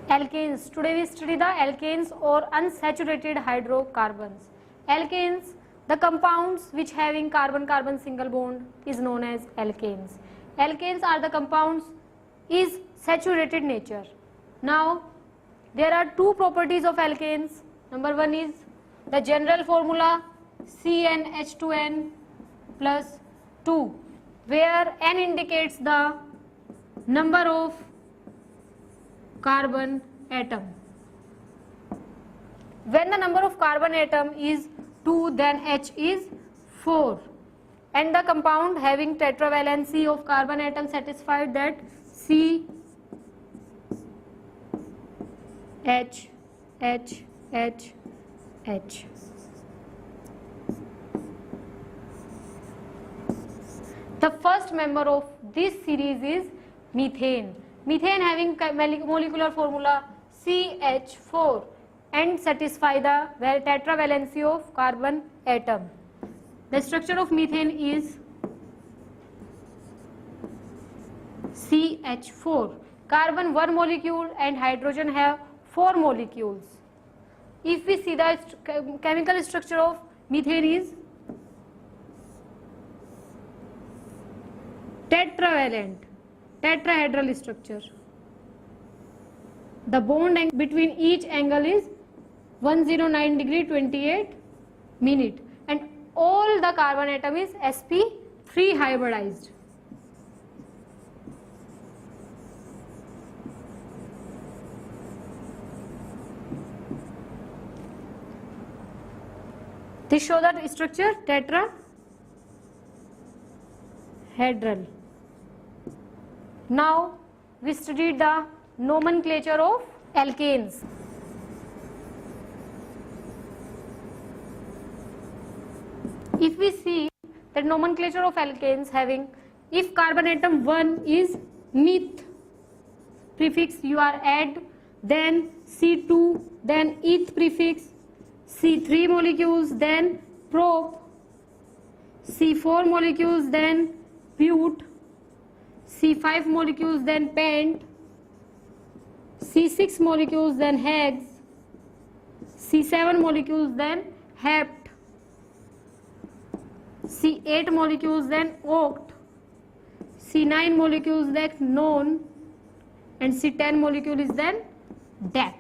Alkanes. Today we study the alkanes or unsaturated hydrocarbons. Alkanes, the compounds which having carbon-carbon single bond is known as alkanes. Alkanes are the compounds is saturated nature. Now there are two properties of alkanes. Number one is the general formula CnH2n plus 2, where N indicates the number of carbon atom. When the number of carbon atom is 2, then H is 4, and the compound having tetravalency of carbon atom satisfied, that C H H H H. The first member of this series is methane. Methane having molecular formula CH4 and satisfy the tetravalency of carbon atom. The structure of methane is CH4. Carbon 1 molecule and hydrogen have 4 molecules. If we see the chemical structure of methane is tetravalent, tetrahedral structure. The bond between each angle is 109 degree 28 minute, and all the carbon atom is sp3 hybridized. This shows the structure tetrahedral. Now we studied the nomenclature of alkanes. If we see that nomenclature of alkanes having, if carbon atom 1 is meth prefix you are add, then C2, then eth prefix, C3 molecules, then prop, C4 molecules, then but, C5 molecules, then pent, C6 molecules, then hex, C7 molecules, then hept, C8 molecules, then oct, C9 molecules, then non, and C10 molecule is then dec.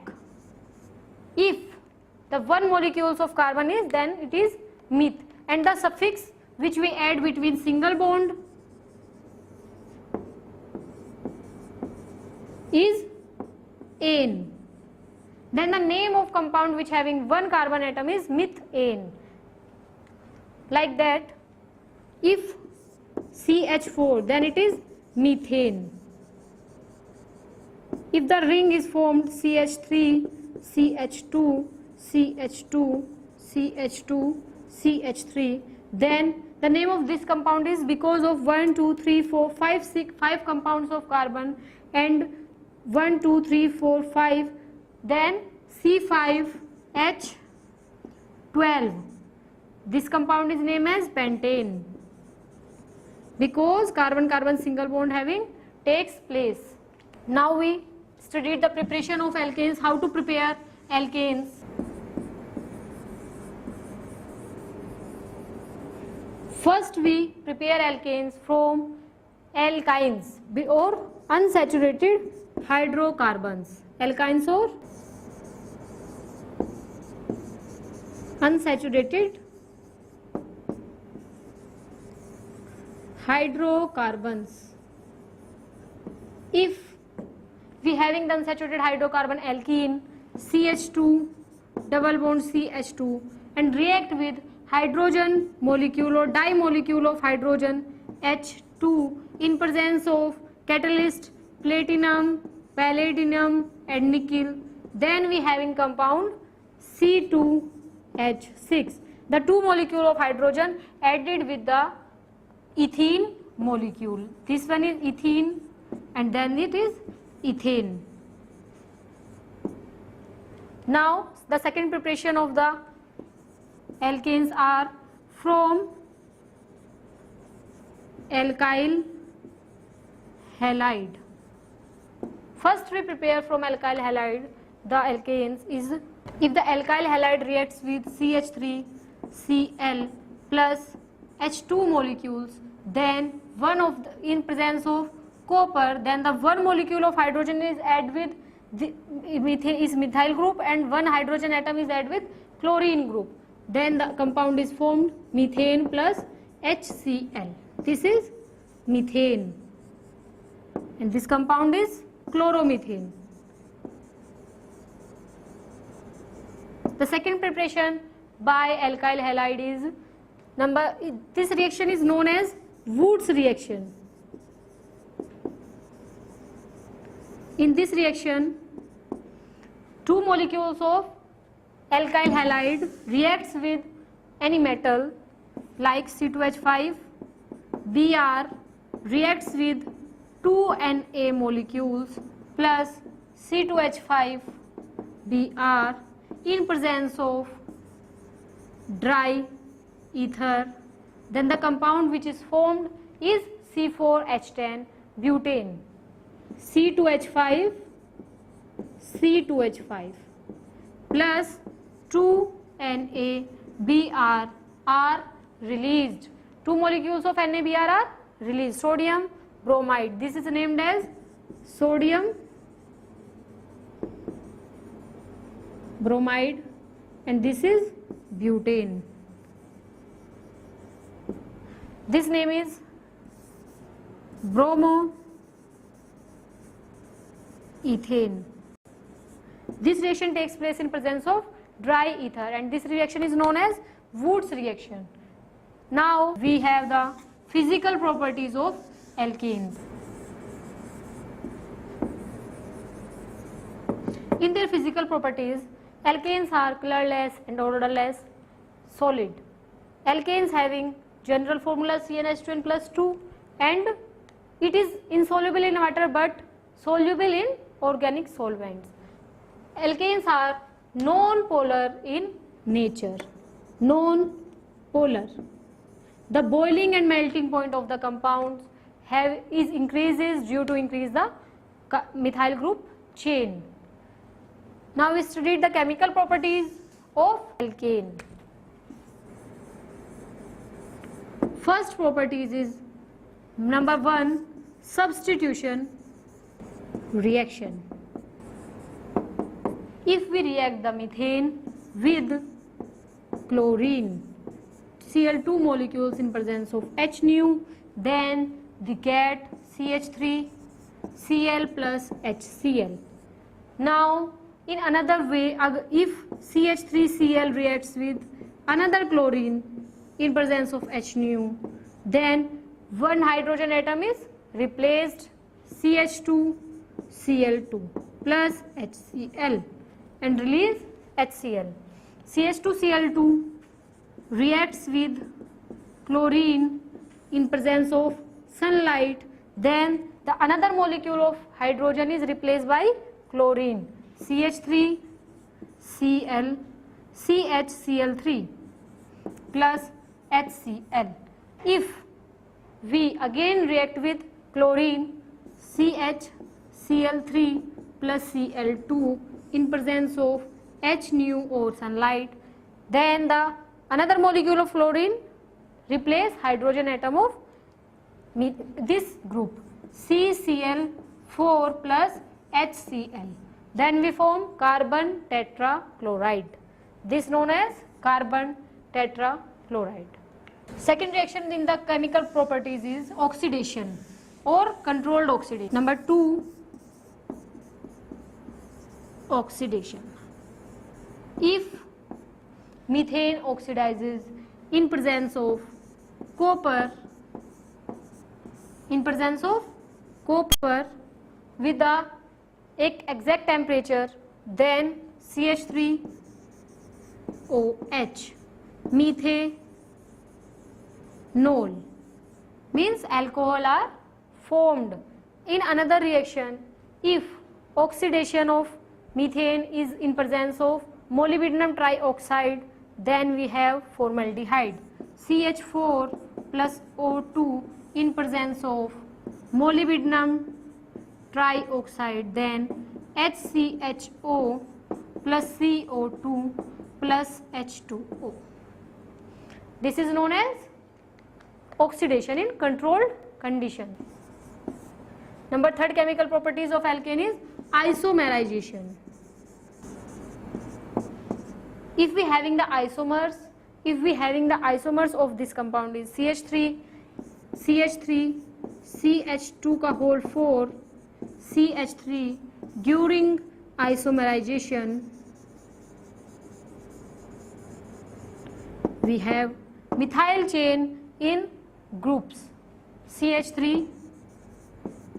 If the 1 molecules of carbon is, then it is meth, and the suffix which we add between single bond is ane. Then the name of compound which having 1 carbon atom is methane. Like that, if CH4, then it is methane. If the ring is formed CH3, CH2, CH2, CH2, CH3, then the name of this compound is, because of 1, 2, 3, 4, 5, 6, 5 compounds of carbon and 1, 2, 3, 4, 5, then C5H12. This compound is named as pentane, because carbon-carbon single bond having takes place. Now we studied the preparation of alkanes, how to prepare alkanes. First we prepare alkanes from alkynes or unsaturated hydrocarbons. Alkynes or unsaturated hydrocarbons. If we having the unsaturated hydrocarbon alkene CH2 double bond CH2 and react with hydrogen molecule or dimolecule of hydrogen H2 in presence of catalyst platinum, palladium and nickel, then we having compound C2H6. The 2 molecule of hydrogen added with the ethene molecule. This one is ethene and then it is ethane. Now the second preparation of the alkanes are from alkyl halide. First we prepare from alkyl halide the alkanes is, if the alkyl halide reacts with CH3Cl plus H2 molecules, then one of the, in presence of copper, then the one molecule of hydrogen is added with the methyl group and one hydrogen atom is added with chlorine group. Then the compound is formed methane plus HCl. This is methane and this compound is chloromethane. The second preparation by alkyl halide is this reaction is known as Woods reaction. In this reaction, two molecules of alkyl halide reacts with any metal like C2H5, Br reacts with 2 Na molecules plus C2H5 Br in presence of dry ether, then the compound which is formed is C4H10 butane. C2H5 plus 2 Na Br are released. Two molecules of NaBr are released. Sodium bromide. This is named as sodium bromide and this is butane. This name is bromoethane. This reaction takes place in presence of dry ether and this reaction is known as Woods reaction. Now we have the physical properties of alkanes. In their physical properties, alkanes are colorless and odorless solid. Alkanes having general formula CnH2n plus 2 and it is insoluble in water but soluble in organic solvents. Alkanes are non-polar in nature. Non-polar. The boiling and melting point of the compounds increases due to increase the methyl group chain. Now we studied the chemical properties of alkane. First properties is number 1, substitution reaction. If we react the methane with chlorine, Cl2 molecules in presence of H nu, then we get CH3Cl plus HCl. Now in another way, if CH3Cl reacts with another chlorine in presence of H nu, then one hydrogen atom is replaced CH2Cl2 plus HCl and release HCl. CH2Cl2 reacts with chlorine in presence of sunlight, then the another molecule of hydrogen is replaced by chlorine CH3Cl3 plus HCl. If we again react with chlorine CHCl3 plus Cl2 in presence of H nu or sunlight, then the another molecule of fluorine replace hydrogen atom of this group CCl4 plus HCl. Then we form carbon tetrachloride. This known as carbon tetrachloride. Second reaction in the chemical properties is oxidation or controlled oxidation. Number 2, oxidation. If methane oxidizes in presence of copper, with the exact temperature, then CH3OH, methanol, means alcohol are formed. In another reaction, if oxidation of methane is in presence of molybdenum trioxide, then we have formaldehyde, CH4 plus O2 in presence of molybdenum trioxide, then HCHO plus CO2 plus H2O. This is known as oxidation in controlled condition. Number third chemical properties of alkane is isomerization. If we having the isomers of this compound is CH3, CH2 का whole 4, CH3, during isomerization we have methyl chain in groups CH3,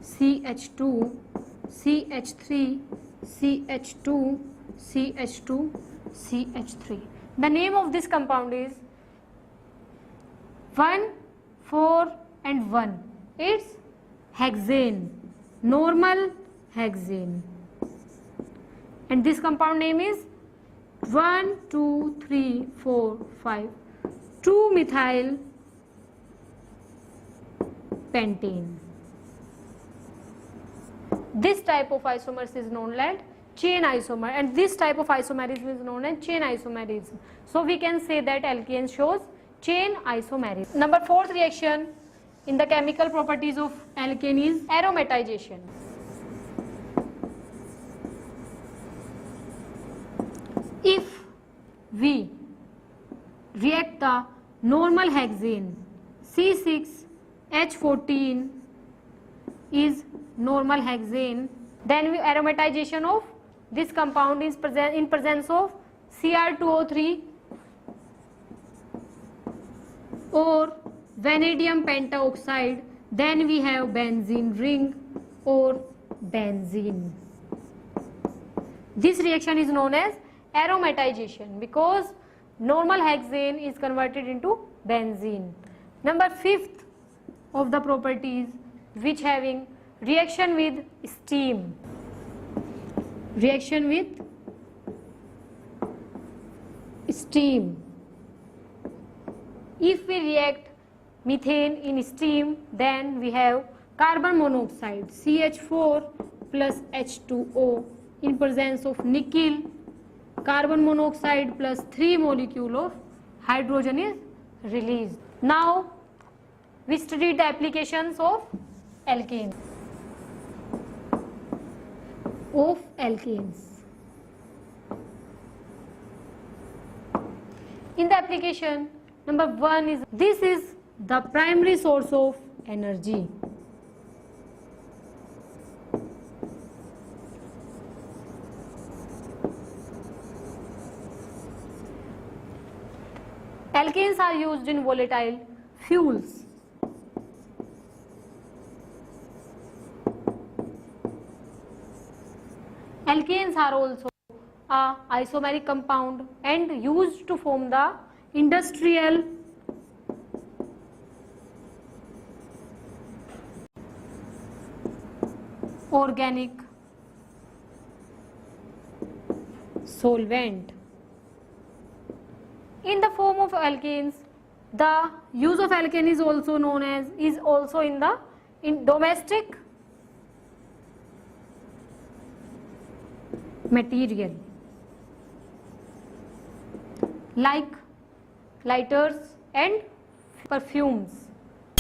CH2, CH3, CH2, CH2, CH3. The name of this compound is 1, 4 and 1. It's hexane, normal hexane. And this compound name is 1, 2, 3, 4, 5, 2-methyl pentane. This type of isomers is known as chain isomer, and this type of isomerism is known as chain isomerism. So we can say that alkane shows chain isomerism. Number fourth reaction in the chemical properties of alkane is aromatization. If we react the normal hexane C6H14 is normal hexane, then we aromatization of this compound is present in presence of Cr2O3 or vanadium pentaoxide, then we have benzene ring or benzene. This reaction is known as aromatization because normal hexane is converted into benzene. Number fifth of the properties which having reaction with steam. Reaction with steam. If we react methane in steam, then we have carbon monoxide CH4 plus H2O in presence of nickel. Carbon monoxide plus 3 molecule of hydrogen is released. Now we studied the applications of alkanes. In the application, number 1 is this is the primary source of energy. Alkanes are used in volatile fuels. Alkanes are also a isomeric compound and used to form the industrial organic solvent. In the form of alkanes, the use of alkane is also known as in domestic material like lighters and perfumes.